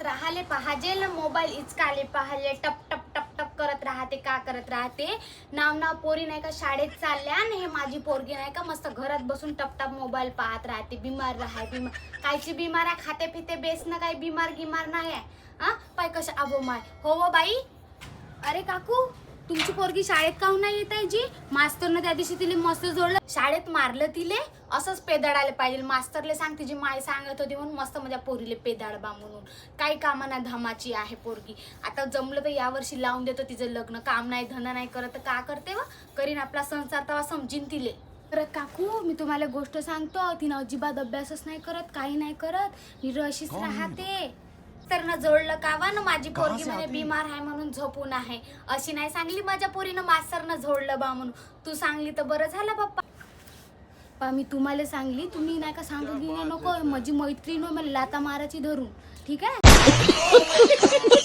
राहिले पाहाजे मोबाईल इचकाले पाहाले टप टप टप टप करत राहते का करत राहते नाव पोरी नाही का शाळेत चालल्या आणि हे माझी पोरगी नाही का मस्त घरात बसून टप टप मोबाईल पाहत राहते बिमार कायची बिमार आहे खाते पिते बेस ना काही बिमार गिमार नाही आहे हा पाय कशा अबो माय हो बाई अरे काकू तुमची पोरगी शाळेत काहून नाही येत आहे जी मास्तरनं त्या दिवशी तिला मस्त जोडलं शाळेत मारलं तिले असंच पेदाडायला पाहिजे मास्तरले सांग तिची माय सांगत होती म्हणून मस्त माझ्या पोरीले पेदाडबा म्हणून काही कामाना धमाची आहे पोरगी आता जमलं तर यावर्षी लावून देतो तिचं लग्न काम नाही धन नाही करत तर का करते व करीन आपला संसार तेव्हा समजीन तिले तर काकू मी तुम्हाला गोष्ट सांगतो तिनं अजिबात अभ्यासच नाही करत काही नाही करत निरशीच राहते तर न जोडलं कावा ना माझी पोरगी म्हणे बिमार आहे म्हणून झोपून आहे अशी नाही सांगली माझ्या पोरीनं मास्तरनं जोडलं बा म्हणून तू सांगली तर बरं झालं पप्पा मी तुम्हाला सांगली तुम्ही नाही का सांगू घेऊ नको माझी मैत्रीण मला लाता मारायची धरून ठीक आहे